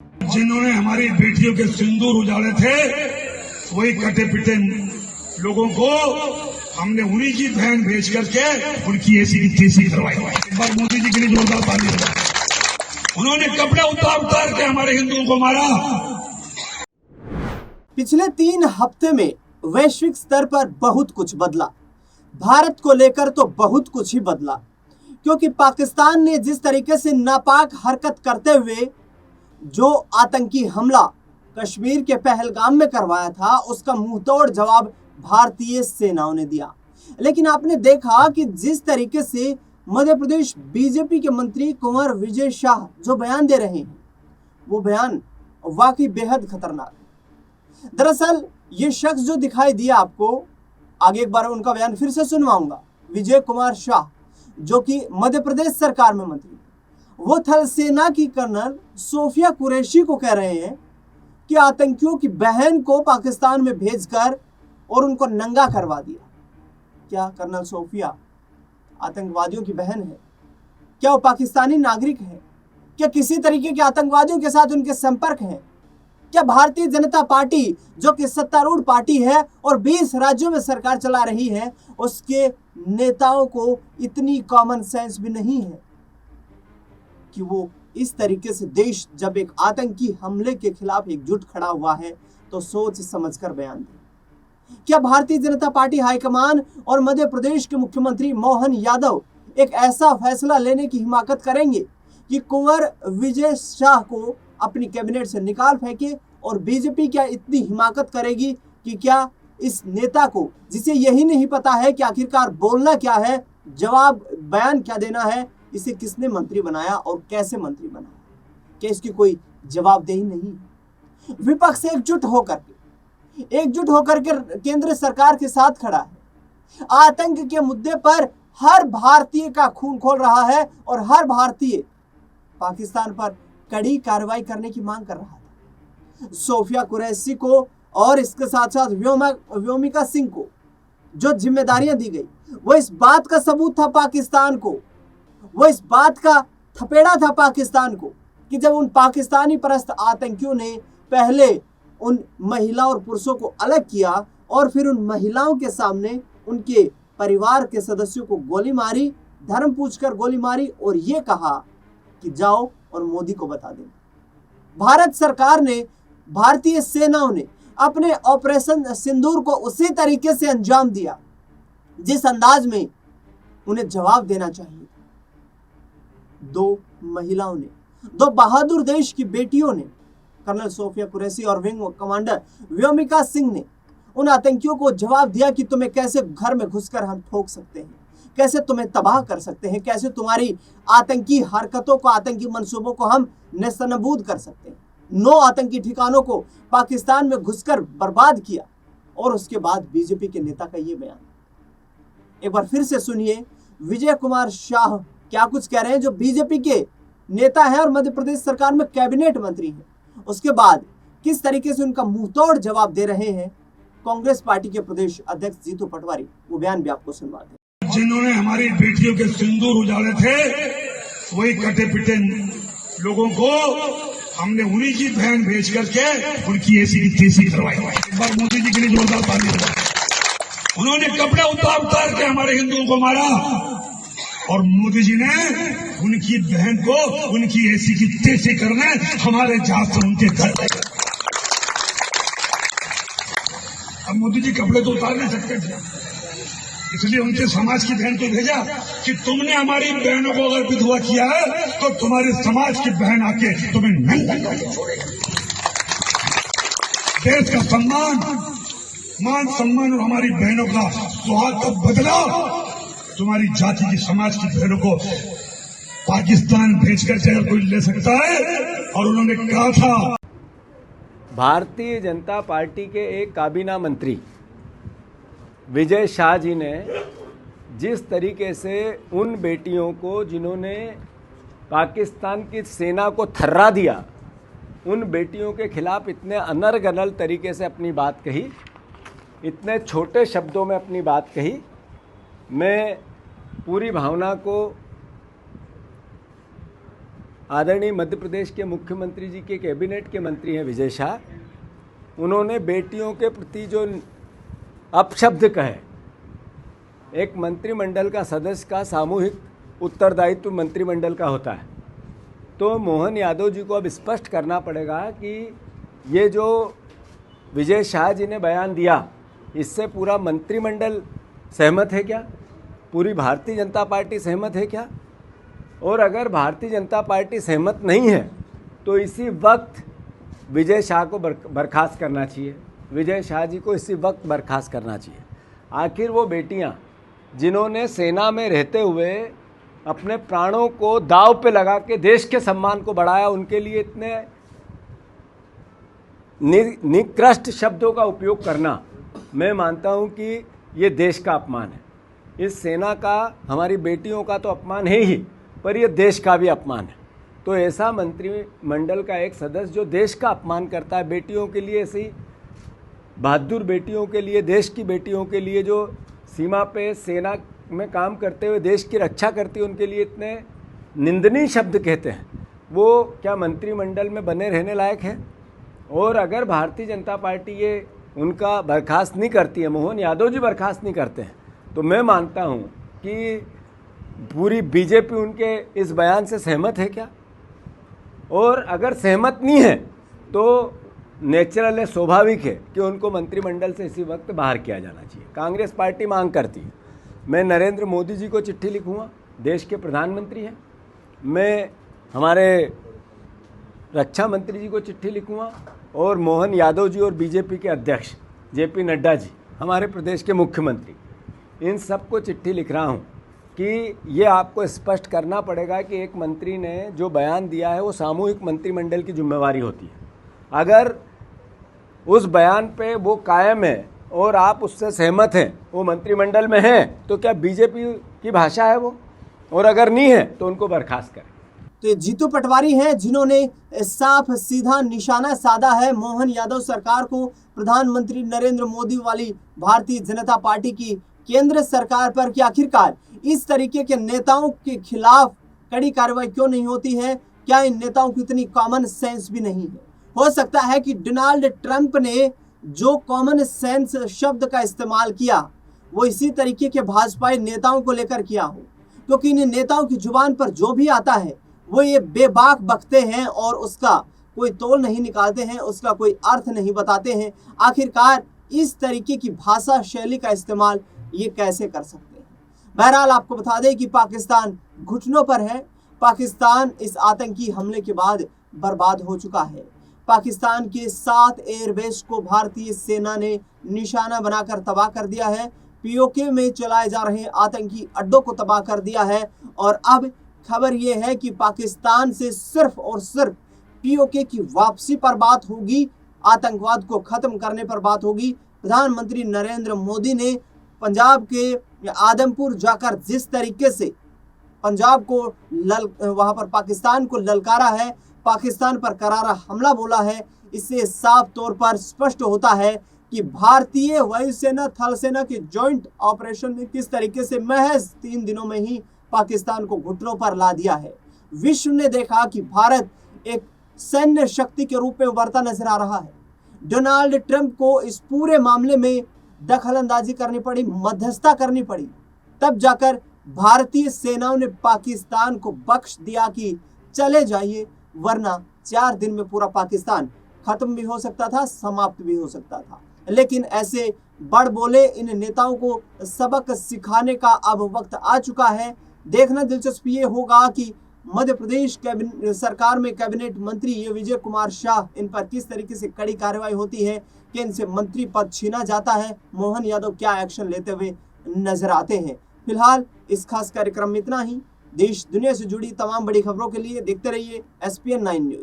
जिन्होंने हमारी बेटियों के सिंदूर उजाड़े थे, वही कटे पिटे लोगों को हमने उन्हीं की बहन भेज करके उनकी ऐसी की तैसी करवाई। एक बार मोदी जी के लिए जोरदार ताली बजाएं। उन्होंने कपड़े उतार उतार के हमारे हिंदुओं को मारा। पिछले 3 हफ्ते में वैश्विक स्तर पर बहुत कुछ बदला। भारत को लेकर तो बहुत कुछ ही बदला, क्योंकि पाकिस्तान ने जिस तरीके से नापाक हरकत करते हुए जो आतंकी हमला कश्मीर के पहलगाम में करवाया था, उसका मुंहतोड़ जवाब भारतीय सेनाओं ने दिया। लेकिन आपने देखा कि जिस तरीके से मध्य प्रदेश बीजेपी के मंत्री कुंवर विजय शाह जो बयान दे रहे हैं, वो बयान वाकई बेहद खतरनाक है। दरअसल ये शख्स जो दिखाई दिया आपको, आगे एक बार उनका बयान फिर से सुनवाऊंगा। विजय कुमार शाह जो कि मध्य प्रदेश सरकार में मंत्री, वो थल सेना की कर्नल सोफिया कुरैशी को कह रहे हैं कि आतंकियों की बहन को पाकिस्तान में भेजकर और उनको नंगा करवा दिया। क्या कर्नल सोफिया आतंकवादियों की बहन है? क्या वो पाकिस्तानी नागरिक है? क्या किसी तरीके के आतंकवादियों के साथ उनके संपर्क है? क्या भारतीय जनता पार्टी जो कि सत्तारूढ़ पार्टी है और 20 राज्यों में सरकार चला रही है, उसके नेताओं को इतनी कॉमन सेंस भी नहीं है कि वो इस तरीके से देश जब एक आतंकी हमले के खिलाफ एकजुट खड़ा हुआ है तो सोच समझकर बयान दे? क्या भारतीय जनता पार्टी हाईकमान और मध्य प्रदेश के मुख्यमंत्री मोहन यादव एक ऐसा फैसला लेने की हिमाकत करेंगे कि कुंवर विजय शाह को अपनी कैबिनेट से निकाल फेंके? और बीजेपी क्या इतनी हिमाकत करेगी कि क्या इस नेता को, जिसे यही नहीं पता है कि आखिरकार बोलना क्या है, जवाब बयान क्या देना है, इसे किसने मंत्री बनाया और कैसे मंत्री बनाया, क्या इसकी कोई जवाबदेही नहीं? विपक्ष एकजुट होकर के केंद्र सरकार के साथ खड़ा है। आतंक के मुद्दे पर हर भारतीय का खून खोल रहा है और हर भारतीय पाकिस्तान पर कड़ी कार्रवाई करने की मांग कर रहा था। सोफिया कुरैशी को और इसके साथ साथ व्योमिका सिंह को जो जिम्मेदारियां दी गई, वो इस बात का सबूत था पाकिस्तान को, वो इस बात का थपेड़ा था पाकिस्तान को कि जब उन पाकिस्तानी परस्त आतंकियों ने पहले उन महिला और पुरुषों को अलग किया और फिर उन महिलाओं के सामने उनके परिवार के सदस्यों को गोली मारी, धर्म पूछकर गोली मारी और ये कहा कि जाओ और मोदी को बता देना। भारत सरकार ने, भारतीय सेनाओं ने अपने ऑपरेशन सिंदूर को उसी तरीके से अंजाम दिया जिस अंदाज में उन्हें जवाब देना चाहिए। 2 महिलाओं ने, 2 बहादुर देश की बेटियों ने, कर्नल सोफिया कुरैशी और विंग कमांडर व्योमिका सिंह ने उन आतंकियों को जवाब दिया कि तुम्हें कैसे घर में घुसकर हम ठोक सकते हैं, कैसे तुम्हें तबाह कर सकते हैं, कैसे तुम्हारी आतंकी हरकतों को, आतंकी मंसूबों को हम नेस्तनाबूद कर सकते हैं। 9 आतंकी ठिकानों को पाकिस्तान में घुसकर बर्बाद किया। और उसके बाद बीजेपी के नेता का ये बयान एक बार फिर से सुनिए। विजय कुमार शाह क्या कुछ कह रहे हैं, जो बीजेपी के नेता हैं और मध्य प्रदेश सरकार में कैबिनेट मंत्री हैं। उसके बाद किस तरीके से उनका मुंहतोड़ जवाब दे रहे हैं कांग्रेस पार्टी के प्रदेश अध्यक्ष जीतू पटवारी, वो बयान भी आपको सुनवा दें। जिन्होंने हमारी बेटियों के सिंदूर उजाड़े थे, वही कटे पिटे लोगों को हमने उन्हीं की बहन भेज करके उनकी ऐसी की तैसी करवाई। एक बार मोदी जी के लिए जोरदार ताली बजाएं। उन्होंने कपड़े उतार उतार के हमारे हिंदुओं को मारा और मोदी जी ने उनकी बहन को उनकी ऐसी की तैसी करने हमारे जहाज से उनके घर गए। अब मोदी जी कपड़े तो उतार नहीं सकते थे, इसलिए उनके समाज की बहन को भेजा कि तुमने हमारी बहनों को अगर विधवा किया है तो तुम्हारे समाज की बहन आके तुम्हें नंगा करके छोड़ेगी। देश का सम्मान, मान सम्मान और हमारी बहनों का सुहाग का बदला तुम्हारी जाति की, समाज की बहनों को पाकिस्तान भेजकर से अगर कोई ले सकता है। और उन्होंने कहा था, भारतीय जनता पार्टी के एक काबीना मंत्री विजय शाह जी ने जिस तरीके से उन बेटियों को जिन्होंने पाकिस्तान की सेना को थर्रा दिया, उन बेटियों के खिलाफ इतने अनर्गल तरीके से अपनी बात कही, इतने छोटे शब्दों में अपनी बात कही, मैं पूरी भावना को आदरणीय मध्य प्रदेश के मुख्यमंत्री जी के कैबिनेट के मंत्री हैं विजय शाह, उन्होंने बेटियों के प्रति जो अपशब्द कहे, एक मंत्रिमंडल का सदस्य का सामूहिक उत्तरदायित्व मंत्रिमंडल का होता है, तो मोहन यादव जी को अब स्पष्ट करना पड़ेगा कि ये जो विजय शाह जी ने बयान दिया, इससे पूरा मंत्रिमंडल सहमत है क्या? पूरी भारतीय जनता पार्टी सहमत है क्या? और अगर भारतीय जनता पार्टी सहमत नहीं है तो इसी वक्त विजय शाह को बर्खास्त करना चाहिए। विजय शाह जी को इसी वक्त बर्खास्त करना चाहिए। आखिर वो बेटियां जिन्होंने सेना में रहते हुए अपने प्राणों को दांव पे लगा के देश के सम्मान को बढ़ाया, उनके लिए इतने निकृष्ट शब्दों का उपयोग करना, मैं मानता हूं कि ये देश का अपमान है। इस सेना का, हमारी बेटियों का तो अपमान है ही, पर ये देश का भी अपमान है। तो ऐसा मंत्रिमंडल का एक सदस्य जो देश का अपमान करता है, बेटियों के लिए, ऐसी बहादुर बेटियों के लिए, देश की बेटियों के लिए जो सीमा पे सेना में काम करते हुए देश की रक्षा करती है, उनके लिए इतने निंदनीय शब्द कहते हैं, वो क्या मंत्रिमंडल में बने रहने लायक हैं? और अगर भारतीय जनता पार्टी ये उनका बर्खास्त नहीं करती है, मोहन यादव जी बर्खास्त नहीं करते हैं, तो मैं मानता हूँ कि पूरी बीजेपी उनके इस बयान से सहमत है क्या? और अगर सहमत नहीं है तो नेचुरल है, स्वाभाविक है कि उनको मंत्रिमंडल से इसी वक्त बाहर किया जाना चाहिए। कांग्रेस पार्टी मांग करती है, मैं नरेंद्र मोदी जी को चिट्ठी लिखूँगा, देश के प्रधानमंत्री हैं, मैं हमारे रक्षा मंत्री जी को चिट्ठी लिखूँगा, और मोहन यादव जी और बीजेपी के अध्यक्ष जेपी नड्डा जी, हमारे प्रदेश के मुख्यमंत्री, इन सबको चिट्ठी लिख रहा हूँ कि ये आपको स्पष्ट करना पड़ेगा कि एक मंत्री ने जो बयान दिया है वो सामूहिक मंत्रिमंडल की जिम्मेवारी होती है। अगर उस बयान पे वो कायम है और आप उससे सहमत हैं, वो मंत्रिमंडल में हैं, तो क्या बीजेपी की भाषा है वो? और अगर नहीं है तो उनको बर्खास्त करें। तो ये जीतू पटवारी हैं जिन्होंने साफ सीधा निशाना साधा है मोहन यादव सरकार को, प्रधानमंत्री नरेंद्र मोदी वाली भारतीय जनता पार्टी की केंद्र सरकार पर, कि आखिरकार इस तरीके के नेताओं के खिलाफ कड़ी कार्रवाई क्यों नहीं होती है? क्या इन नेताओं की इतनी कॉमन सेंस भी नहीं है? हो सकता है कि डोनाल्ड ट्रंप ने जो कॉमन सेंस शब्द का इस्तेमाल किया वो इसी तरीके के भाजपाई नेताओं को लेकर किया हो, क्योंकि इन नेताओं की जुबान पर जो भी आता है वो ये बेबाक बकते हैं और उसका कोई तोल नहीं निकालते हैं, उसका कोई अर्थ नहीं बताते हैं। आखिरकार इस तरीके की भाषा शैली का इस्तेमाल ये कैसे कर सकते हैं? बहरहाल आपको बता दें कि पाकिस्तान घुटनों पर है। पाकिस्तान इस आतंकी हमले के बाद बर्बाद हो चुका है। पाकिस्तान के 7 एयरबेस को भारतीय सेना ने निशाना बनाकर तबाह कर दिया है। पीओके में चलाए जा रहे आतंकी अड्डों को तबाह कर दिया है। और अब खबर यह है कि पाकिस्तान से सिर्फ और सिर्फ पीओके की वापसी पर बात होगी, आतंकवाद को खत्म करने पर बात होगी। प्रधानमंत्री नरेंद्र मोदी ने पंजाब के आदमपुर जाकर जिस तरीके से पंजाब को वहां पर पाकिस्तान को ललकारा है, पाकिस्तान पर करारा हमला बोला है, इससे साफ तौर पर स्पष्ट होता है कि भारतीय वायुसेना थल सेना के जॉइंट ऑपरेशन ने किस तरीके से महज 3 दिनों में ही पाकिस्तान को घुटनों पर ला दिया है। विश्व ने देखा कि भारत एक सैन्य शक्ति के रूप में उभरता नजर आ रहा है। डोनाल्ड ट्रंप को इस पूरे मामले में दखलंदाजी करनी पड़ी, मध्यस्थता करनी पड़ी, तब जाकर भारतीय सेनाओं ने पाकिस्तान को बख्श दिया कि चले जाइए, वरना 4 दिन में पूरा पाकिस्तान खत्म भी हो सकता था, समाप्त भी हो सकता था। लेकिन ऐसे बड़ बोले इन नेताओं को सबक सिखाने का अब वक्त आ चुका है। देखना दिलचस्प ये होगा कि मध्य प्रदेश सरकार में कैबिनेट मंत्री ये विजय कुमार शाह, इन पर किस तरीके से कड़ी कार्रवाई होती है कि इनसे मंत्री पद छीना जाता है। मोहन यादव क्या एक्शन लेते हुए नजर आते हैं। फिलहाल इस खास कार्यक्रम में इतना ही। देश दुनिया से जुड़ी तमाम बड़ी खबरों के लिए देखते रहिए SPN 9 न्यूज।